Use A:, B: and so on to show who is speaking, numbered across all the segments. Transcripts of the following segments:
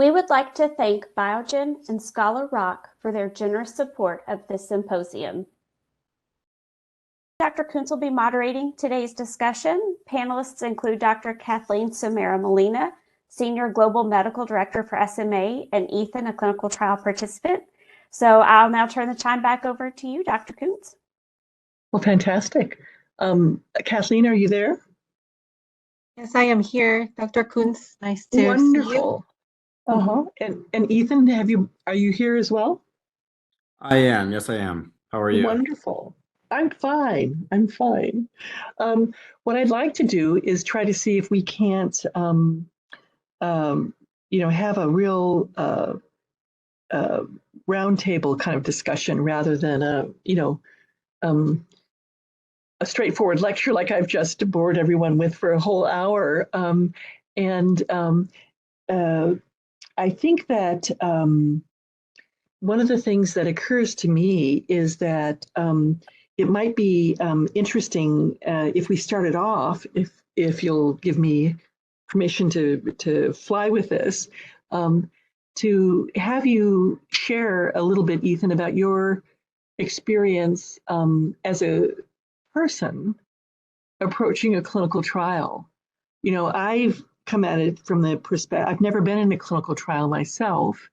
A: We would like to thank Biogen and Scholar Rock for their generous support of this symposium. Dr. Kuntz will be moderating today's discussion. Panelists include Dr. Kathleen Samara-Molina, Senior Global Medical Director for SMA, and Ethan, a clinical trial participant. So I'll now turn the time back over to you, Dr. Kuntz.
B: Well, fantastic. Kathleen, are you there?
C: Yes, I am here, Dr. Kuntz. Nice to
B: Wonderful.
C: see you.
B: And Ethan, are you here as well?
D: I am. Yes, I am. How are you?
B: Wonderful. I'm fine. What I'd like to do is try to see if we can't, have a real roundtable kind of discussion rather than a straightforward lecture like I've just bored everyone with for a whole hour. I think that one of the things that occurs to me is that it might be interesting if we started off, if you'll give me permission to fly with this, to have you share a little bit, Ethan, about your experience as a person approaching a clinical trial. I've come at it from the perspective, I've never been in a clinical trial myself.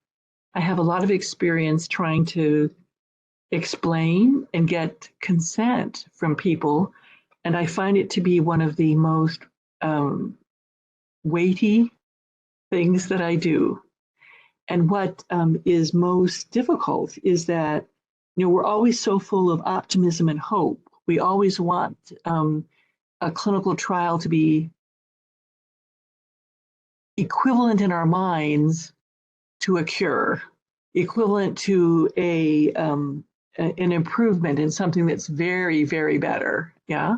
B: I have a lot of experience trying to explain and get consent from people, and I find it to be one of the most weighty things that I do. And what is most difficult is that, we're always so full of optimism and hope. We always want a clinical trial to be equivalent in our minds to a cure, equivalent to an improvement in something that's very, very better. Yeah,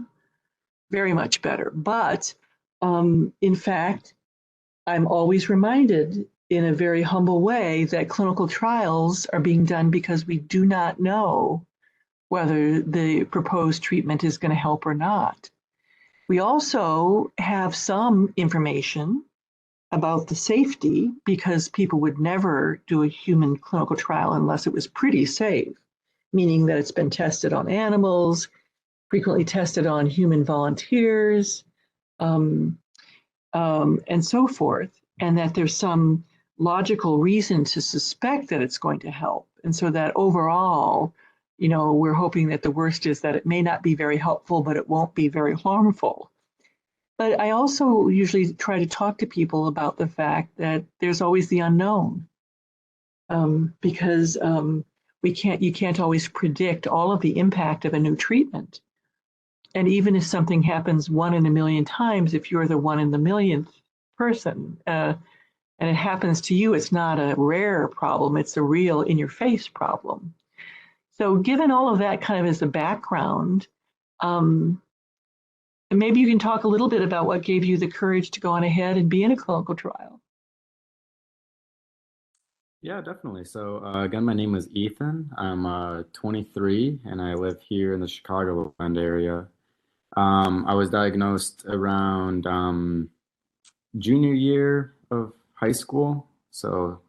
B: very much better. But in fact, I'm always reminded in a very humble way that clinical trials are being done because we do not know whether the proposed treatment is going to help or not. We also have some information about the safety because people would never do a human clinical trial unless it was pretty safe, meaning that it's been tested on animals, frequently tested on human volunteers, and so forth, and that there's some logical reason to suspect that it's going to help. And so that overall, we're hoping that the worst is that it may not be very helpful, but it won't be very harmful. But I also usually try to talk to people about the fact that there's always the unknown, because you can't always predict all of the impact of a new treatment. And even if something happens 1 in a million times, if you're the 1 in the millionth person, and it happens to you, it's not a rare problem, it's a real in-your-face problem. So given all of that kind of as a background, and maybe you can talk a little bit about what gave you the courage to go on ahead and be in a clinical trial.
D: Yeah, definitely. So again, my name is Ethan. I'm 23 and I live here in the Chicagoland area. I was diagnosed around junior year of high school. So,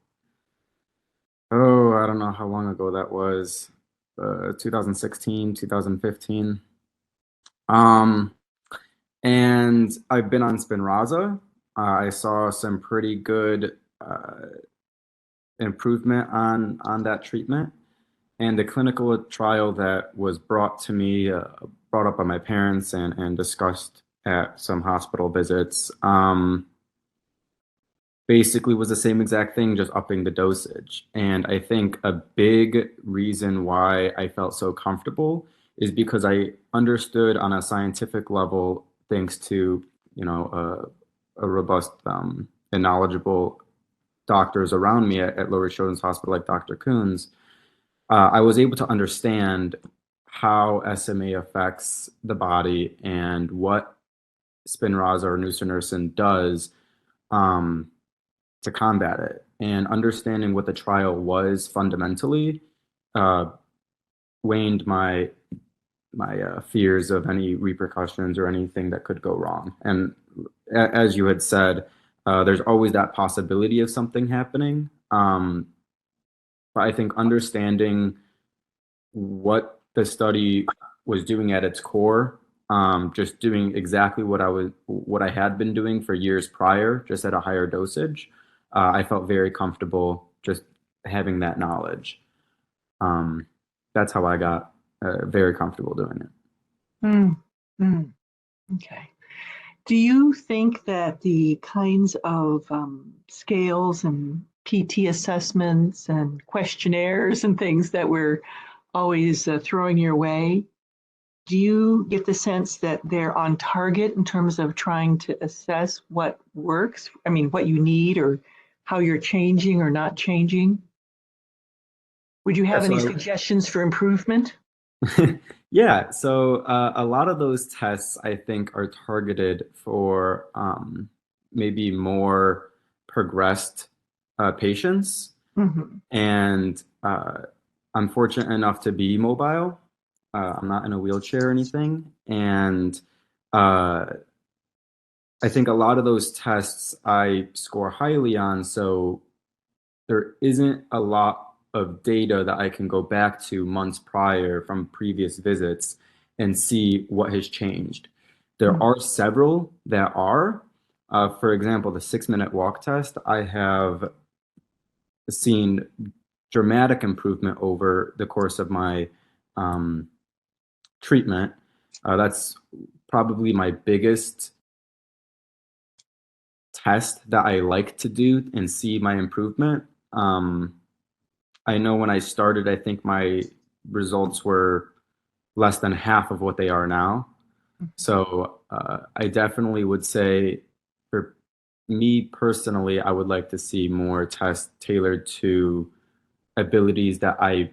D: I don't know how long ago that was, 2016, 2015. And I've been on Spinraza. I saw some pretty good improvement on that treatment. And the clinical trial that was brought to me, brought up by my parents and discussed at some hospital visits, basically was the same exact thing, just upping the dosage. And I think a big reason why I felt so comfortable is because I understood on a scientific level, thanks to a robust and knowledgeable doctors around me at Lurie Children's Hospital, like Dr. Kuntz, I was able to understand how SMA affects the body and what Spinraza or nusinersen does to combat it. And understanding what the trial was fundamentally waned my fears of any repercussions or anything that could go wrong. And as you had said, there's always that possibility of something happening. But I think understanding what the study was doing at its core, just doing exactly what I had been doing for years prior, just at a higher dosage, I felt very comfortable just having that knowledge. That's how I got very comfortable doing it.
B: Mm, mm, okay. Do you think that the kinds of scales and PT assessments and questionnaires and things that we're always throwing your way, do you get the sense that they're on target in terms of trying to assess what works? I mean, what you need or how you're changing or not changing? Would you have any suggestions for improvement?
D: Yeah, so a lot of those tests I think are targeted for maybe more progressed patients.
B: Mm-hmm.
D: And I'm fortunate enough to be mobile. I'm not in a wheelchair or anything. And I think a lot of those tests I score highly on. So there isn't a lot of data that I can go back to months prior from previous visits and see what has changed. There are several that are. For example, the 6-minute walk test, I have seen dramatic improvement over the course of my treatment. That's probably my biggest test that I like to do and see my improvement. I know when I started, I think my results were less than half of what they are now. So I definitely would say, for me personally, I would like to see more tests tailored to abilities that I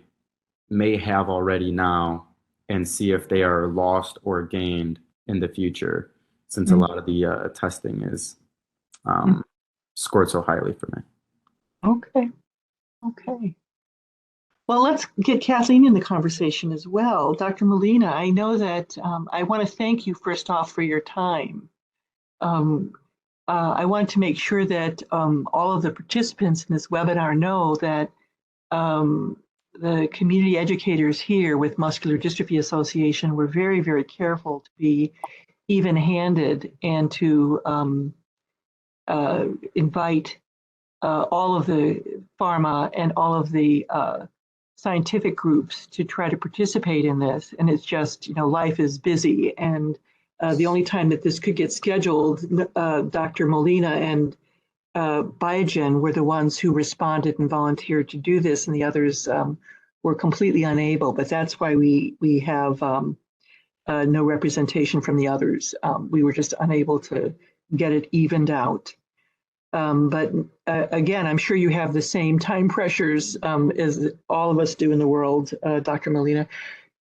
D: may have already now and see if they are lost or gained in the future, since a lot of the testing is scored so highly for me.
B: Okay. Okay. Well, let's get Kathleen in the conversation as well. Dr. Molina, I know that I want to thank you first off for your time. I want to make sure that all of the participants in this webinar know that the community educators here with Muscular Dystrophy Association were very, very careful to be even-handed and to invite all of the pharma and all of the scientific groups to try to participate in this. And it's just, life is busy. And the only time that this could get scheduled, Dr. Molina and Biogen were the ones who responded and volunteered to do this, and the others were completely unable. But that's why we have no representation from the others. We were just unable to get it evened out. But again, I'm sure you have the same time pressures as all of us do in the world, Dr. Molina.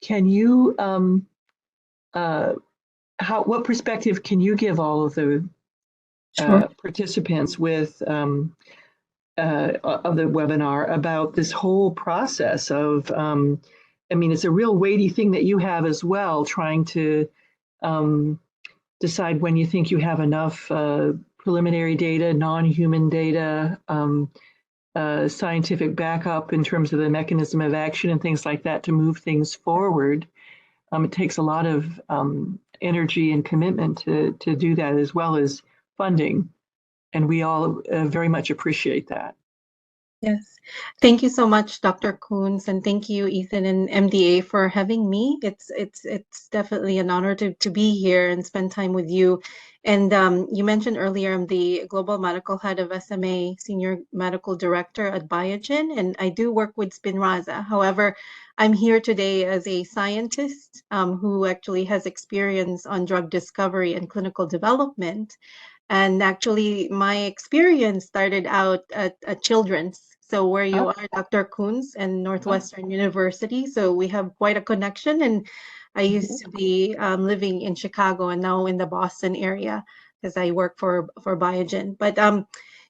B: Can you, what perspective can you give all of the participants with of the webinar about this whole process of, it's a real weighty thing that you have as well, trying to decide when you think you have enough preliminary data, non-human data, scientific backup in terms of the mechanism of action and things like that to move things forward. It takes a lot of energy and commitment to do that, as well as funding. And we all very much appreciate that.
C: Yes. Thank you so much, Dr. Kuntz, and thank you, Ethan and MDA, for having me. It's definitely an honor to be here and spend time with you. And you mentioned earlier, I'm the global medical head of SMA, senior medical director at Biogen, and I do work with Spinraza. However, I'm here today as a scientist who actually has experience on drug discovery and clinical development. And actually, my experience started out at Children's. So where you are, Dr. Kuntz, and Northwestern University. So we have quite a connection. And I used to be living in Chicago and now in the Boston area because I work for Biogen. But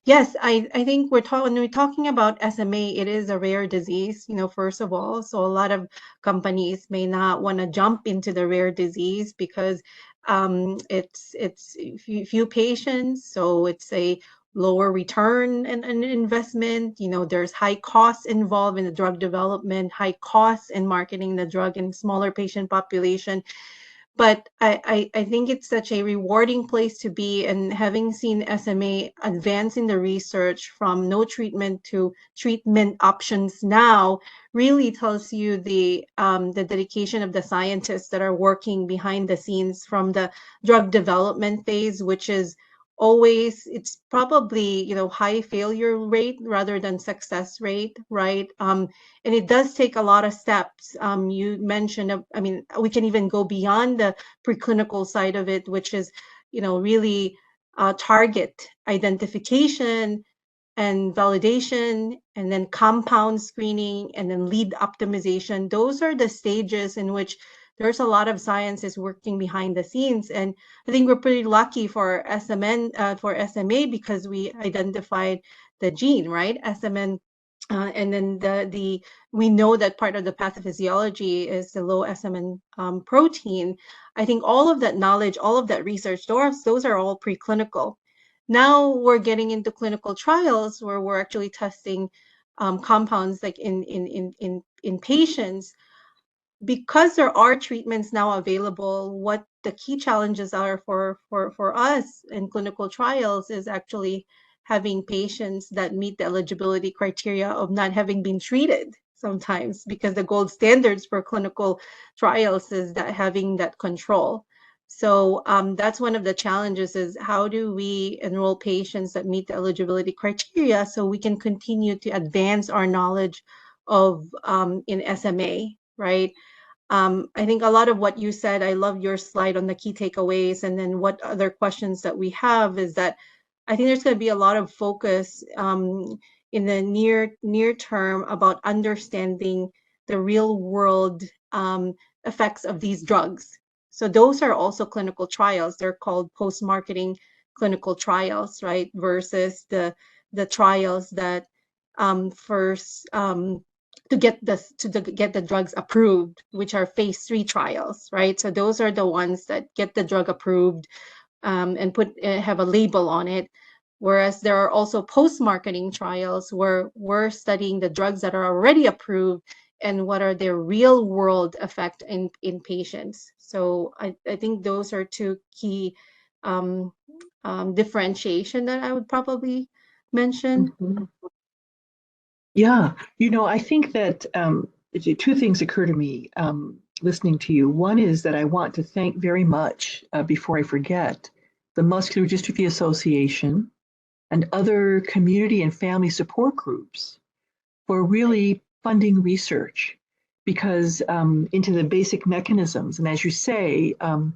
C: yes, I think when we're talking about SMA, it is a rare disease, first of all. So a lot of companies may not want to jump into the rare disease because it's few patients, so it's a lower return and investment. You know, there's high costs involved in the drug development, high costs in marketing the drug in smaller patient population. But I think it's such a rewarding place to be, and having seen SMA advance in the research from no treatment to treatment options now really tells you the dedication of the scientists that are working behind the scenes from the drug development phase, which is always, it's probably, you know, high failure rate rather than success rate, right? And it does take a lot of steps. You mentioned, I mean, we can even go beyond the preclinical side of it, which is, you know, really target identification and validation, and then compound screening, and then lead optimization. Those are the stages in which there's a lot of scientists working behind the scenes. And I think we're pretty lucky for SMA, because we identified the gene, right? SMN. And then we know that part of the pathophysiology is the low SMN protein. I think all of that knowledge, all of that research, those are all preclinical. Now we're getting into clinical trials where we're actually testing compounds like in patients. Because there are treatments now available, what the key challenges are for us in clinical trials is actually having patients that meet the eligibility criteria of not having been treated sometimes, because the gold standards for clinical trials is that having that control. So that's one of the challenges, is how do we enroll patients that meet the eligibility criteria so we can continue to advance our knowledge of in SMA, right? I think a lot of what you said, I love your slide on the key takeaways, and then what other questions that we have is that I think there's going to be a lot of focus in the near term about understanding the real world effects of these drugs. So those are also clinical trials. They're called post-marketing clinical trials, right? Versus the trials that first to get the drugs approved, which are phase 3 trials, right? So those are the ones that get the drug approved and have a label on it. Whereas there are also post-marketing trials where we're studying the drugs that are already approved and what are their real world effect in patients. So I think those are two key differentiation that I would probably mention.
B: Mm-hmm. Yeah, you know, I think that two things occur to me listening to you. One is that I want to thank very much, before I forget, the Muscular Dystrophy Association and other community and family support groups for really funding research, because into the basic mechanisms. And as you say, I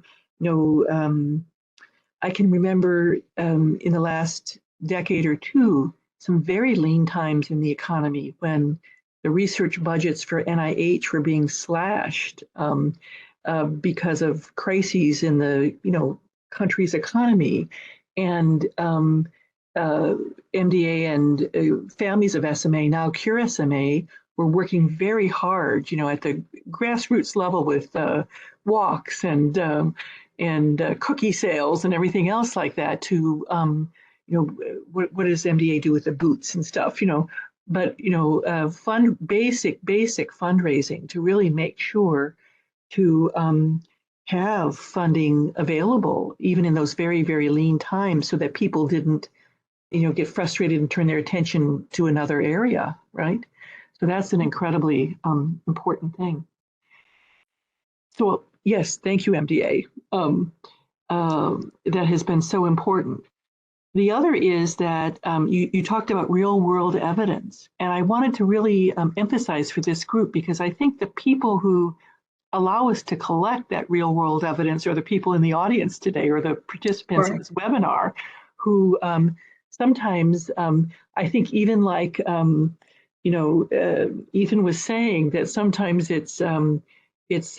B: can remember in the last decade or two, some very lean times in the economy when the research budgets for NIH were being slashed because of crises in the country's economy, and MDA and families of SMA, now Cure SMA, were working very hard, at the grassroots level with walks and cookie sales and everything else like that to, what does MDA do with the boots and stuff, but, basic fundraising to really make sure to have funding available, even in those very, very lean times, so that people didn't, get frustrated and turn their attention to another area, right? So that's an incredibly important thing. So yes, thank you, MDA. That has been so important. The other is that you talked about real world evidence. And I wanted to really emphasize for this group, because I think the people who allow us to collect that real world evidence are the people in the audience today, or the participants in this webinar, who sometimes I think even like, Ethan was saying, that sometimes it's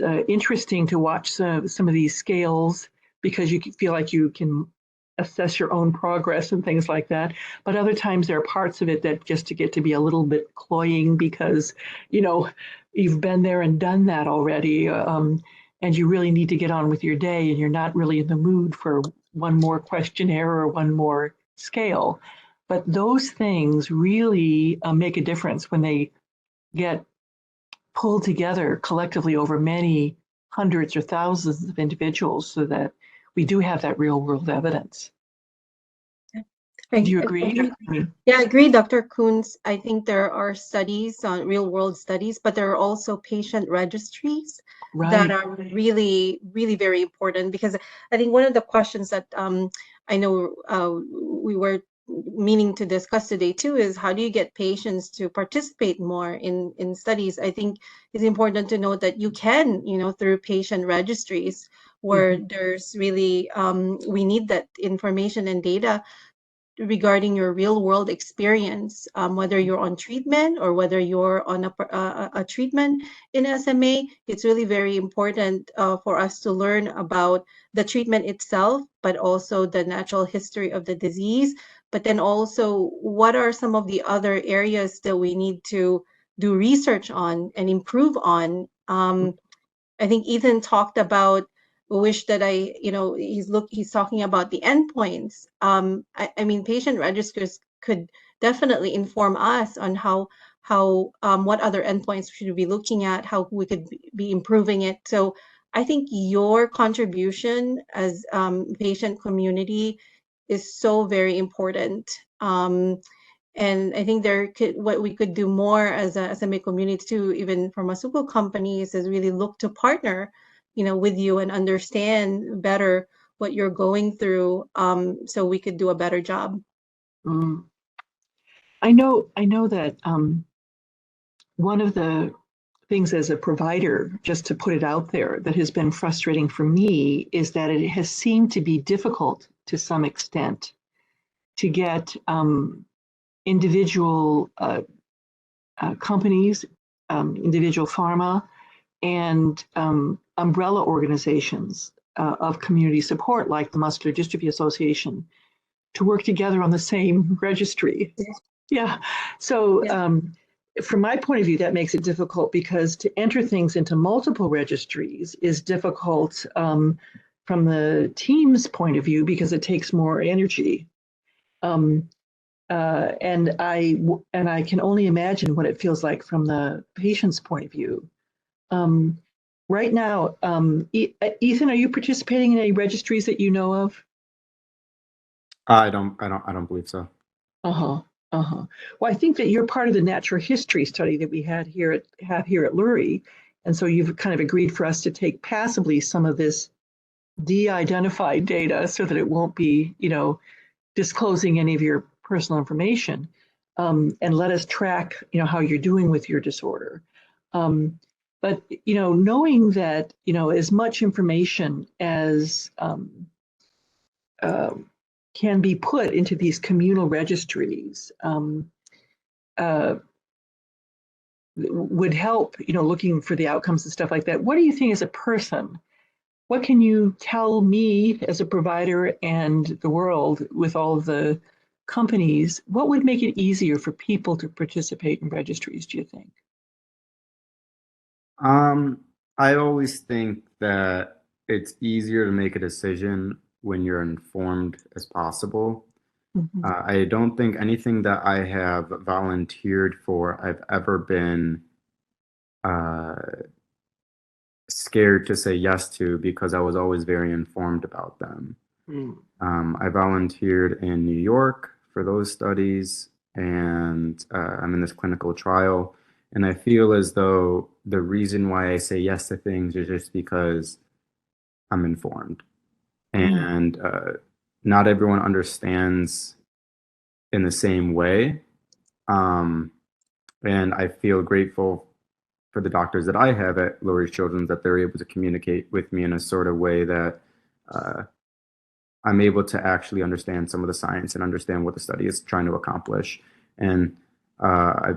B: interesting to watch some of these scales, because you feel like you can assess your own progress and things like that. But other times there are parts of it that just to get to be a little bit cloying, because, you've been there and done that already. And you really need to get on with your day, and you're not really in the mood for one more questionnaire or one more scale. But those things really make a difference when they get pulled together collectively over many hundreds or thousands of individuals so that we do have that real world evidence. Do you agree?
C: Yeah, I agree, Dr. Kuntz. I think there are studies on real world studies, but there are also patient registries that are really, really very important, because I think one of the questions that I know we were meaning to discuss today too is how do you get patients to participate more in studies? I think it's important to note that you can, through patient registries where there's really, we need that information and data regarding your real world experience, whether you're on treatment or whether you're on a treatment in SMA. It's really very important for us to learn about the treatment itself, but also the natural history of the disease. But then also, what are some of the other areas that we need to do research on and improve on? I think Ethan talked about wish that he's talking about the endpoints. I mean, patient registers could definitely inform us on how what other endpoints we should be looking at, how we could be improving it. So I think your contribution as patient community is so very important. And I think what we could do more as a SMA community too, even pharmaceutical companies, is really look to partner, with you and understand better what you're going through, so we could do a better job.
B: I know that one of the things as a provider, just to put it out there, that has been frustrating for me is that it has seemed to be difficult to some extent to get individual companies, individual pharma, and umbrella organizations of community support, like the Muscular Dystrophy Association, to work together on the same registry. Yeah. So from my point of view, that makes it difficult because to enter things into multiple registries is difficult from the team's point of view because it takes more energy. And I can only imagine what it feels like from the patient's point of view. Right now, Ethan, are you participating in any registries that you know of?
D: I don't believe so.
B: Well, I think that you're part of the natural history study that we have here at Lurie, and so you've kind of agreed for us to take passively some of this de-identified data so that it won't be, disclosing any of your personal information, and let us track, how you're doing with your disorder. But knowing that as much information as can be put into these communal registries would help, looking for the outcomes and stuff like that. What do you think as a person? What can you tell me as a provider and the world with all of the companies? What would make it easier for people to participate in registries, do you think?
D: I always think that it's easier to make a decision when you're informed as possible. I don't think anything that I have volunteered for, I've ever been scared to say yes to because I was always very informed about them. I volunteered in New York for those studies, and I'm in this clinical trial. And I feel as though the reason why I say yes to things is just because I'm informed. And not everyone understands in the same way. And I feel grateful for the doctors that I have at Lurie Children's that they're able to communicate with me in a sort of way that I'm able to actually understand some of the science and understand what the study is trying to accomplish. And I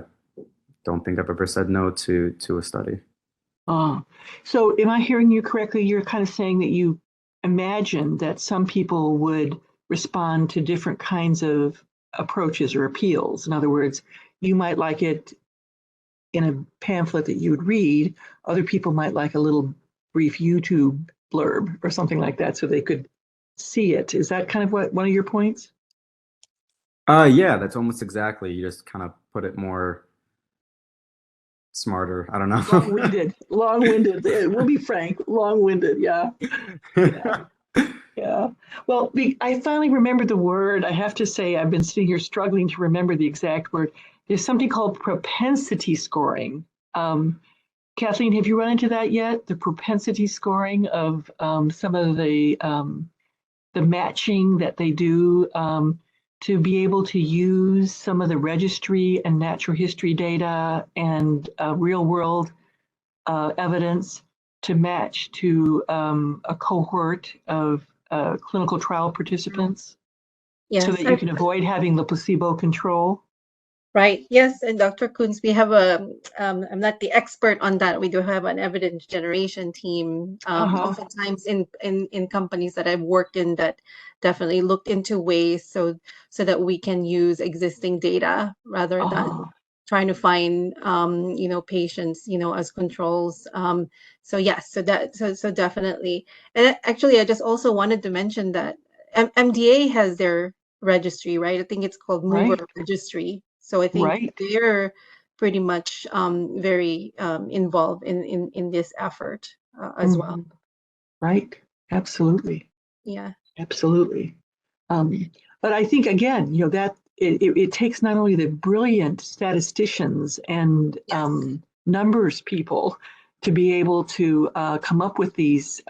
D: don't think I've ever said no to a study.
B: So am I hearing you correctly? You're kind of saying that you imagine that some people would respond to different kinds of approaches or appeals. In other words, you might like it in a pamphlet that you would read. Other people might like a little brief YouTube blurb or something like that so they could see it. Is that kind of one of your points?
D: Yeah, that's almost exactly. You just kind of put it more smarter. I don't know.
B: Long-winded, long-winded. We'll be frank, long-winded. Yeah, yeah, yeah. Well, I finally remembered the word. I have to say, I've been sitting here struggling to remember the exact word. There's something called propensity scoring. Kathleen, have you run into that yet? The propensity scoring of some of the matching that they do to be able to use some of the registry and natural history data and real world evidence to match to a cohort of clinical trial participants so
C: Yes,
B: that you can avoid having the placebo control.
C: right. Yes, and Dr. Kuntz, we have a, I'm not the expert on that. We do have an evidence generation team, oftentimes in companies that I've worked in that definitely looked into ways so that we can use existing data rather than trying to find, patients, as controls. So yes, so definitely. And actually, I just also wanted to mention that MDA has their registry, right? I think it's called Mover
B: Right,
C: Registry. So I think
B: right.
C: they're pretty much very involved in this effort as well.
B: Mhm. Right, absolutely,
C: Yeah.
B: absolutely. But I think again, that it takes not only the brilliant statisticians and
C: Yes.
B: numbers people to be able to come up with these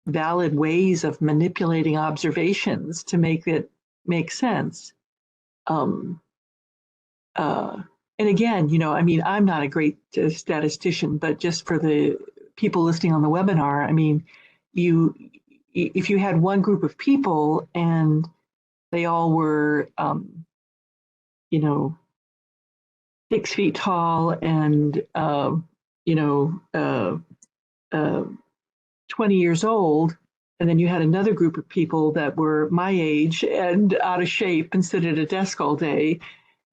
B: valid ways of manipulating observations to make it make sense. Um, uh, and again, I mean, I'm not a great statistician, but just for the people listening on the webinar, I mean, you if you had one group of people and they all were, you know, 6 feet tall and, you know, uh, uh, 20 years old, and then you had another group of people that were my age and out of shape and sit at a desk all day,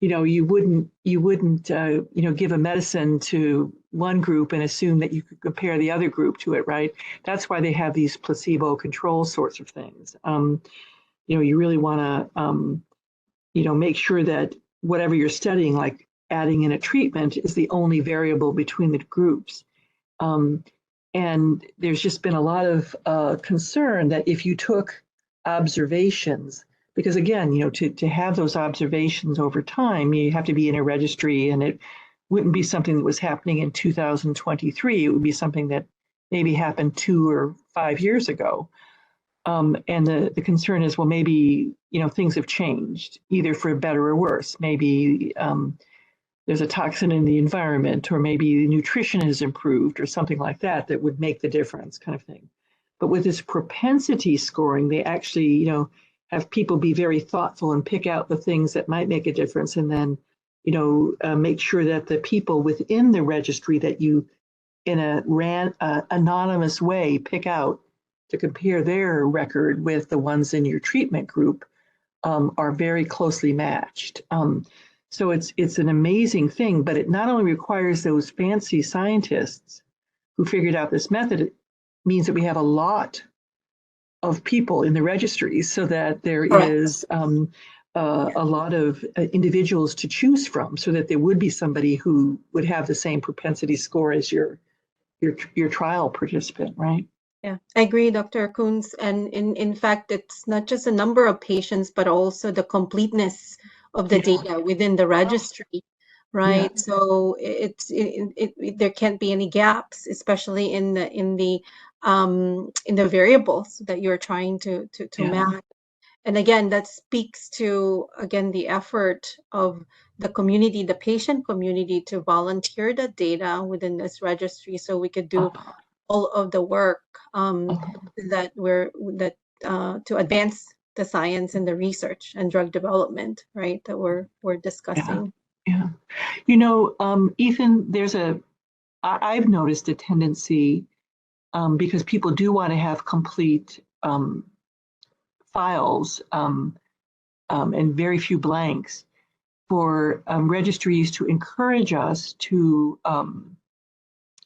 B: you wouldn't give a medicine to one group and assume that you could compare the other group to it, right? That's why they have these placebo control sorts of things. You really want to make sure that whatever you're studying, like adding in a treatment, is the only variable between the groups. Um, and there's just been a lot of concern that if you took observations, because again, to have those observations over time, you have to be in a registry, and it wouldn't be something that was happening in 2023. It would be something that maybe happened 2 or 5 years ago. And the concern is, well, maybe, things have changed, either for better or worse. Maybe there's a toxin in the environment, or maybe nutrition has improved, or something like that, that would make the difference, kind of thing. But with this propensity scoring, they actually, have people be very thoughtful and pick out the things that might make a difference, and then, make sure that the people within the registry that you, in a anonymous way, pick out to compare their record with the ones in your treatment group are very closely matched. So it's an amazing thing, but it not only requires those fancy scientists who figured out this method, it means that we have a lot of people in the registries, so that there
C: Correct.
B: is a lot of individuals to choose from, so that there would be somebody who would have the same propensity score as your trial participant, right?
C: Yeah, I agree, Dr. Kuntz. And in fact, it's not just a number of patients, but also the completeness of the
B: Yeah.
C: data within the registry, right?
B: Yeah.
C: So there can't be any gaps, especially in the variables that you're trying to
B: Yeah.
C: map. And again, that speaks to, again, the effort of the community, the patient community, to volunteer the data within this registry so we could do all of the work that to advance the science and the research and drug development, right, that we're
B: Yeah.
C: discussing.
B: Yeah. Ethan, I've noticed a tendency, because people do want to have complete files, and very few blanks, for registries to encourage us to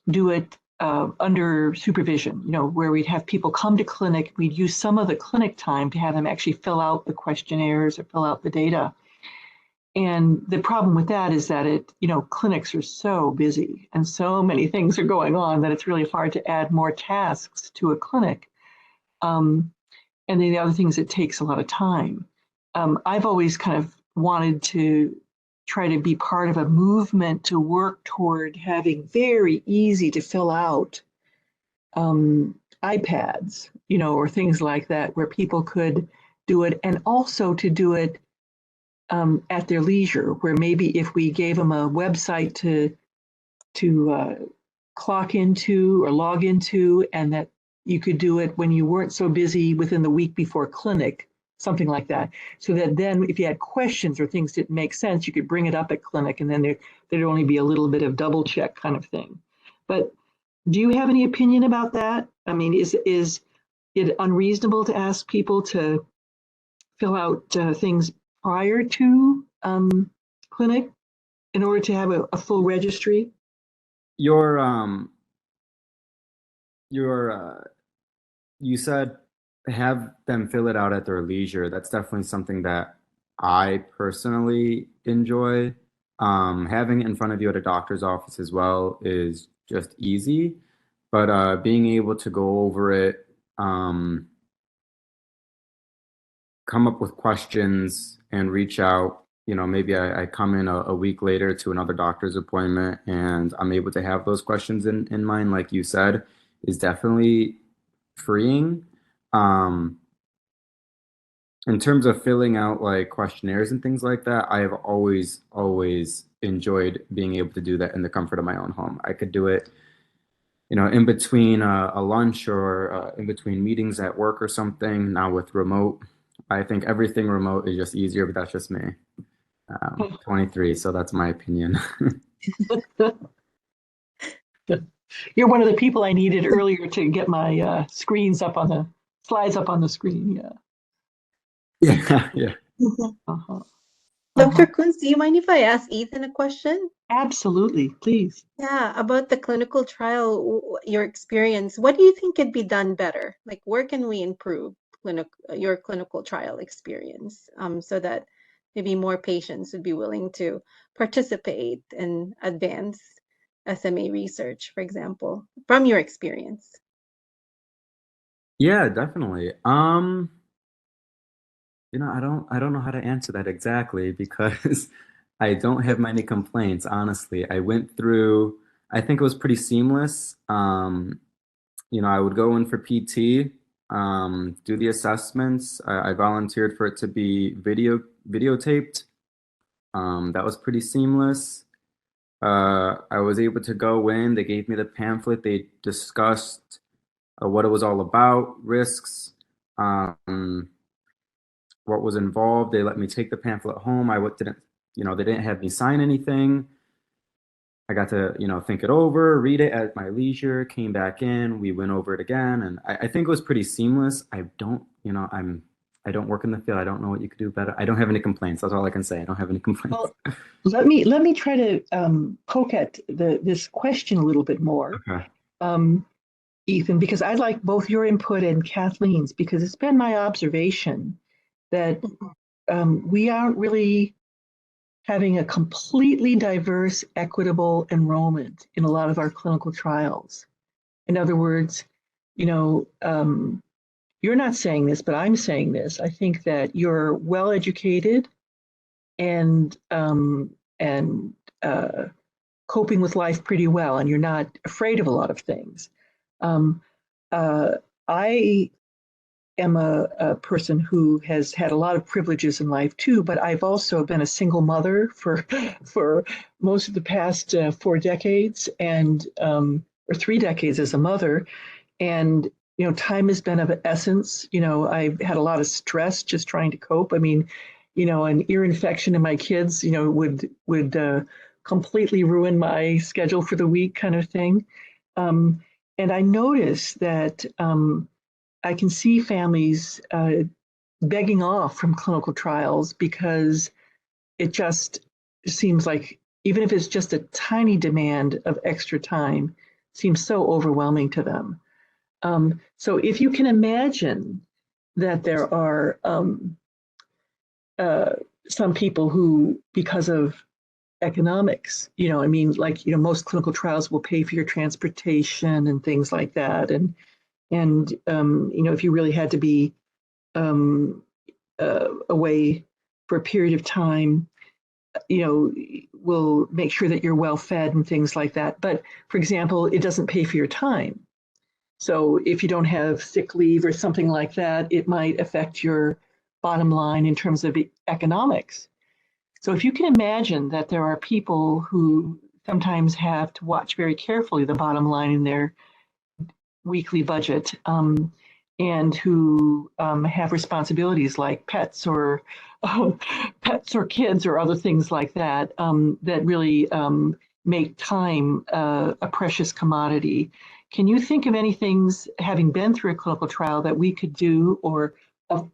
B: do it under supervision, where we'd have people come to clinic. We'd use some of the clinic time to have them actually fill out the questionnaires or fill out the data. And the problem with that is that clinics are so busy and so many things are going on that it's really hard to add more tasks to a clinic. And then the other thing is it takes a lot of time. I've always kind of wanted to try to be part of a movement to work toward having very easy to fill out iPads, or things like that, where people could do it, and also to do it at their leisure, where maybe if we gave them a website to clock into or log into, and that you could do it when you weren't so busy within the week before clinic, something like that. So that then if you had questions or things didn't make sense, you could bring it up at clinic, and then there'd only be a little bit of double check kind of thing. But do you have any opinion about that? I mean, is it unreasonable to ask people to fill out things prior to clinic in order to have a full registry?
D: You said have them fill it out at their leisure. That's definitely something that I personally enjoy. Having it in front of you at a doctor's office as well is just easy, but being able to go over it, come up with questions and reach out, maybe I come in a week later to another doctor's appointment and I'm able to have those questions in mind, like you said, is definitely freeing. In terms of filling out like questionnaires and things like that, I have always enjoyed being able to do that in the comfort of my own home. I could do it, in between a lunch or in between meetings at work or something. Now with remote, I think everything remote is just easier, but that's just me. 23, so that's my opinion.
B: You're one of the people I needed earlier to get my slides up on the screen.
D: Yeah, yeah.
B: Uh-huh.
C: Dr. Kuntz, do you mind if I ask Ethan a question?
B: Absolutely, please.
C: Yeah, about the clinical trial, your experience, what do you think could be done better? Like, where can we improve your clinical trial experience, so that maybe more patients would be willing to participate and advance SMA research, for example, from your experience?
D: Yeah, definitely. I don't know how to answer that exactly because I don't have many complaints, honestly. I went through, I think it was pretty seamless. I would go in for PT, do the assessments. I volunteered for it to be videotaped. That was pretty seamless. I was able to go in. They gave me the pamphlet. They discussed what it was all about, risks, what was involved. They let me take the pamphlet home. They didn't have me sign anything. I got to, think it over, read it at my leisure, came back in, we went over it again. And I think it was pretty seamless. I don't work in the field. I don't know what you could do better. I don't have any complaints. That's all I can say. I don't have any complaints.
B: Well, let me try to poke at this question a little bit more.
D: Okay.
B: Ethan, because I like both your input and Kathleen's, because it's been my observation that we aren't really having a completely diverse, equitable enrollment in a lot of our clinical trials. In other words, you're not saying this, but I'm saying this. I think that you're well educated and coping with life pretty well, and you're not afraid of a lot of things. I am a person who has had a lot of privileges in life too, but I've also been a single mother for most of the past 4 decades, and or 3 decades as a mother, and time has been of essence. I've had a lot of stress just trying to cope. I mean, an ear infection in my kids, would completely ruin my schedule for the week, kind of thing. And I notice that I can see families begging off from clinical trials because it just seems like, even if it's just a tiny demand of extra time, seems so overwhelming to them. So if you can imagine that there are some people who, because of economics, I mean, like, most clinical trials will pay for your transportation and things like that. And if you really had to be away for a period of time, will make sure that you're well fed and things like that. But for example, it doesn't pay for your time. So if you don't have sick leave or something like that, it might affect your bottom line in terms of economics. So if you can imagine that there are people who sometimes have to watch very carefully the bottom line in their weekly budget, and who have responsibilities like pets or kids or other things like that, that really make time a precious commodity. Can you think of any things, having been through a clinical trial, that we could do or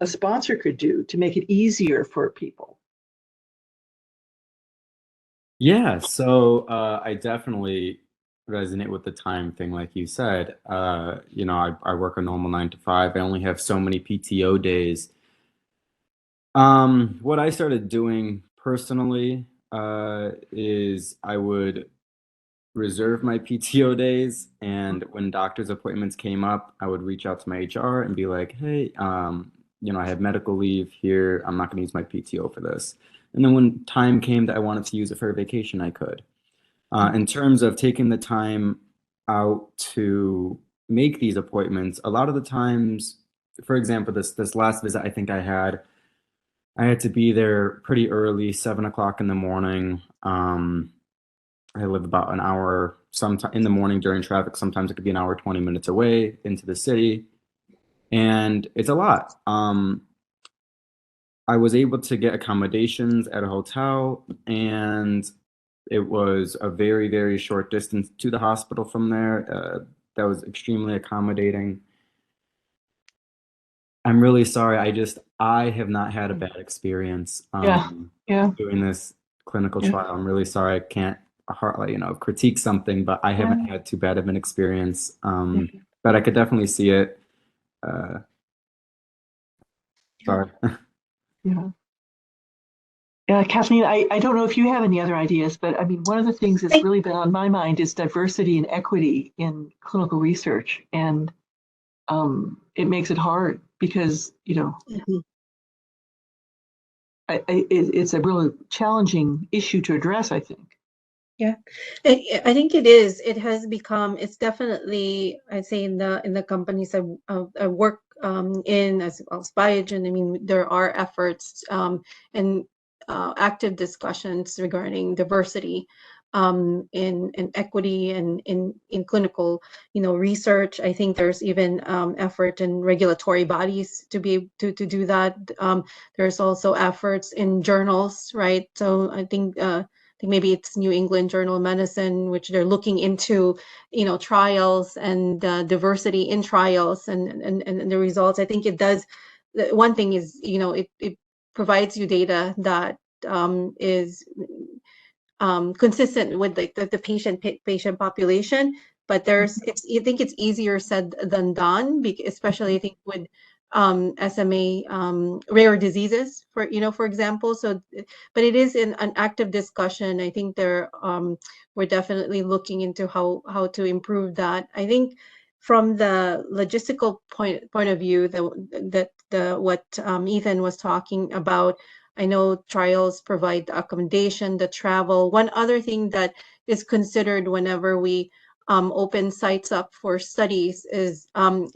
B: a sponsor could do to make it easier for people?
D: Yeah, so I definitely resonate with the time thing, like you said. I work a normal 9 to 5. I only have so many PTO days. What I started doing personally is I would reserve my PTO days, and when doctor's appointments came up, I would reach out to my HR and be like, hey, I have medical leave here. I'm not going to use my PTO for this. And then when time came that I wanted to use it for a vacation, I could. In terms of taking the time out to make these appointments, a lot of the times, for example, this last visit I think I had to be there pretty early, 7 o'clock in the morning. I live about an hour sometime in the morning during traffic. Sometimes it could be an hour, 20 minutes away into the city. And it's a lot. I was able to get accommodations at a hotel, and it was a very, very short distance to the hospital from there. That was extremely accommodating. I'm really sorry. I have not had a bad experience doing this clinical trial. I'm really sorry. I can't critique something, but I haven't had too bad of an experience. But I could definitely see it. Sorry.
B: Kathleen, I don't know if you have any other ideas, but I mean, one of the things that's really been on my mind is diversity and equity in clinical research. And it makes it hard because, it's a really challenging issue to address, I think.
C: Yeah, I think it is. It has become. It's definitely, I'd say, in the companies I work in as well as Biogen. I mean, there are efforts and active discussions regarding diversity in equity and in clinical research. I think there's even effort in regulatory bodies to be to do that. There's also efforts in journals, right? So I think maybe it's New England Journal of Medicine, which they're looking into, trials and diversity in trials and the results. I think it does. One thing is, it provides you data that is consistent with the patient population. But I think it's easier said than done, especially I think with SMA, rare diseases, for example. So, but it is in an active discussion. I think we're definitely looking into how to improve that. I think from the logistical point of view, what Ethan was talking about, I know trials provide the accommodation, the travel. One other thing that is considered whenever we open sites up for studies is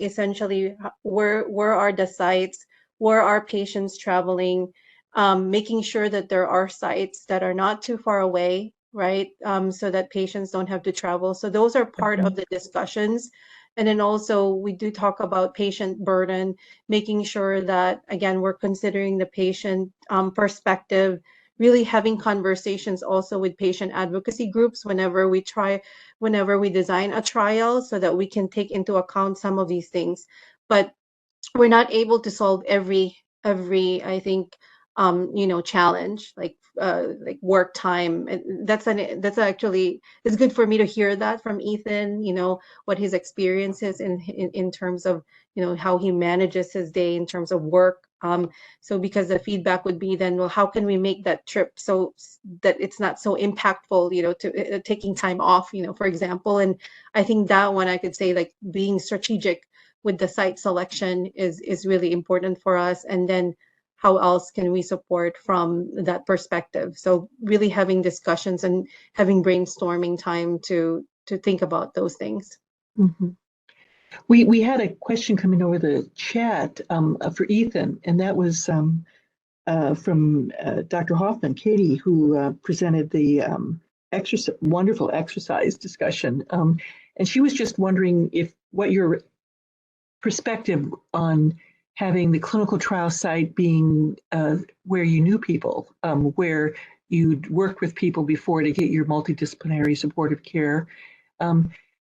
C: essentially where are the sites, where are patients traveling, making sure that there are sites that are not too far away, right? So that patients don't have to travel. So those are part of the discussions. And then also we do talk about patient burden, making sure that, again, we're considering the patient perspective, really having conversations also with patient advocacy groups whenever we design a trial, so that we can take into account some of these things. But we're not able to solve every I think challenge, like work time. And that's actually, it's good for me to hear that from Ethan, what his experience is in terms of, how he manages his day in terms of work. So because the feedback would be then, well, how can we make that trip so that it's not so impactful, to taking time off, for example. And I think that one I could say, like, being strategic with the site selection is really important for us. And then how else can we support from that perspective? So really having discussions and having brainstorming time to think about those things.
B: Mm-hmm. We had a question coming over the chat for Ethan, and that was from Dr. Hoffman, Katie, who presented the wonderful exercise discussion. And she was just wondering what your perspective on having the clinical trial site being where you knew people, where you'd worked with people before to get your multidisciplinary supportive care.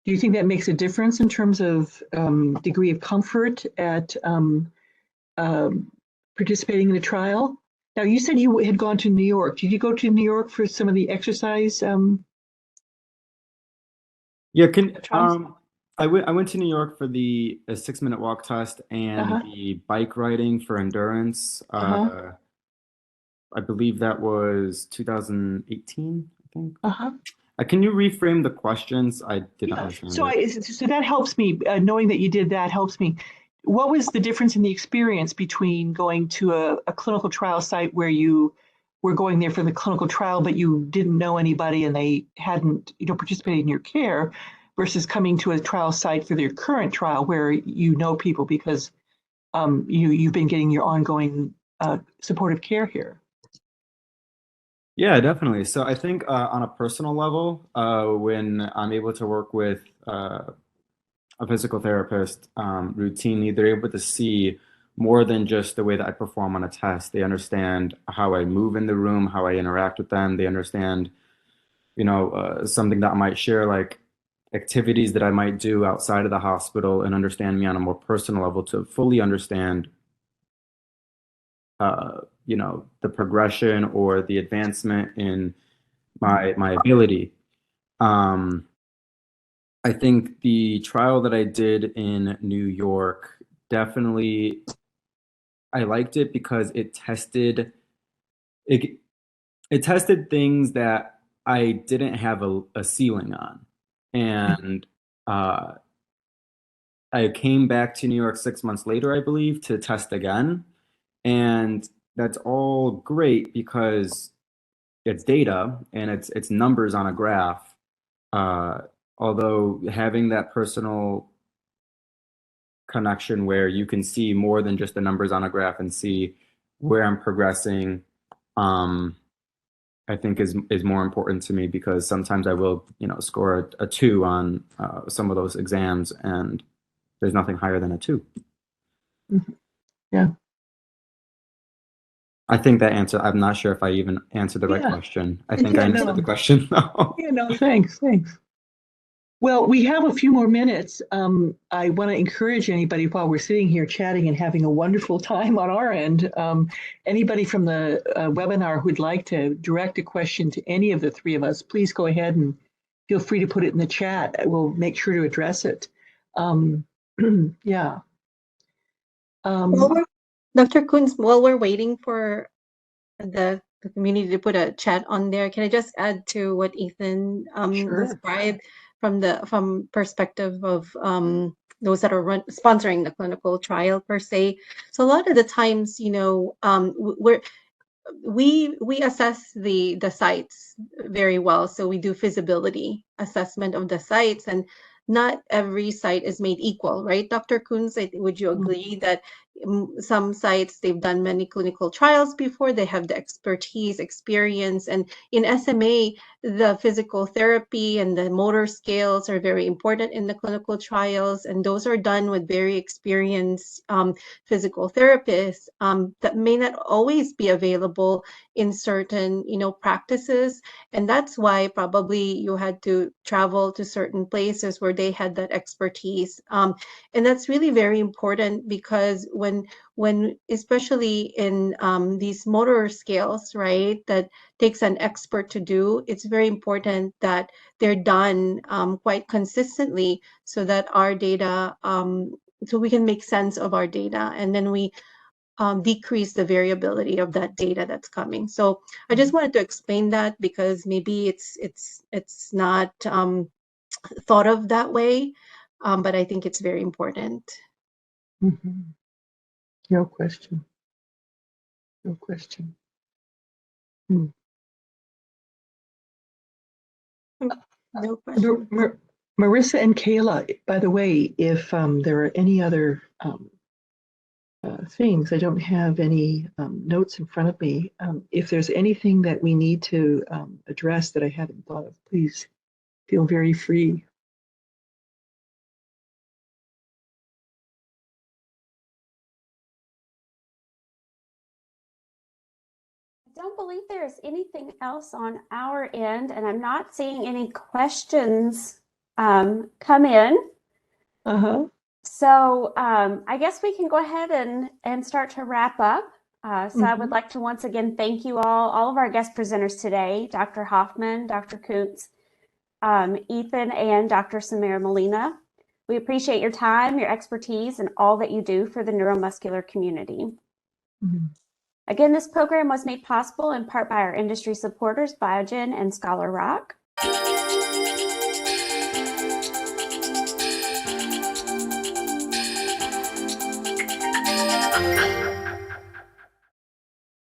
B: Do you think that makes a difference in terms of degree of comfort at participating in the trial? Now, you said you had gone to New York. Did you go to New York for some of the exercise?
D: Yeah, I went to New York for the 6-minute walk test and the bike riding for endurance. I believe that was 2018, I think. Can you reframe the questions? I did not understand.
B: So that helps me. Knowing that you did that helps me. What was the difference in the experience between going to a clinical trial site where you were going there for the clinical trial, but you didn't know anybody and they hadn't, participated in your care, versus coming to a trial site for their current trial where you know people because you've been getting your ongoing supportive care here?
D: Yeah, definitely. So I think on a personal level, when I'm able to work with a physical therapist routinely, they're able to see more than just the way that I perform on a test. They understand how I move in the room, how I interact with them. They understand, something that I might share, like activities that I might do outside of the hospital, and understand me on a more personal level to fully understand the progression or the advancement in my ability. I think the trial that I did in New York, definitely, I liked it because it tested things that I didn't have a ceiling on. And I came back to New York 6 months later, I believe, to test again. And that's all great because it's data and it's numbers on a graph. Although having that personal connection where you can see more than just the numbers on a graph and see where I'm progressing, I think is more important to me, because sometimes I will, score a 2 on some of those exams, and there's nothing higher than a 2.
B: Yeah.
D: I think that answer, I'm not sure if I even answered the right question. I think I answered the question though.
B: Yeah, no, thanks. Well, we have a few more minutes. I want to encourage anybody, while we're sitting here chatting and having a wonderful time on our end, anybody from the webinar who'd like to direct a question to any of the three of us, please go ahead and feel free to put it in the chat. We'll make sure to address it. Yeah.
C: Dr. Kuntz, while we're waiting for the community to put a chat on there, can I just add to what Ethan described from perspective of those that are sponsoring the clinical trial per se? So a lot of the times, we assess the sites very well. So we do feasibility assessment of the sites, and not every site is made equal, right? Dr. Kuntz, would you agree that some sites, they've done many clinical trials before, they have the expertise, experience, and in SMA, the physical therapy and the motor skills are very important in the clinical trials, and those are done with very experienced physical therapists that may not always be available in certain, practices. And that's why probably you had to travel to certain places where they had that expertise. And that's really very important, because when when especially in these motor scales, right, that takes an expert to do, it's very important that they're done quite consistently so that our data, so we can make sense of our data, and then we decrease the variability of that data that's coming. So I just wanted to explain that because maybe it's not thought of that way, but I think it's very important.
B: Mm-hmm. No question. No question. Hmm.
C: No question.
B: Marissa and Kayla, by the way, if there are any other things, I don't have any notes in front of me. If there's anything that we need to address that I haven't thought of, please feel very free.
A: I don't believe there is anything else on our end, and I'm not seeing any questions come in.
B: Uh-huh.
A: So I guess we can go ahead and start to wrap up. So I would like to once again thank you all of our guest presenters today, Dr. Hoffman, Dr. Kuntz, Ethan, and Dr. Samira Molina. We appreciate your time, your expertise, and all that you do for the neuromuscular community.
B: Mm-hmm.
A: Again, this program was made possible in part by our industry supporters, Biogen and Scholar Rock.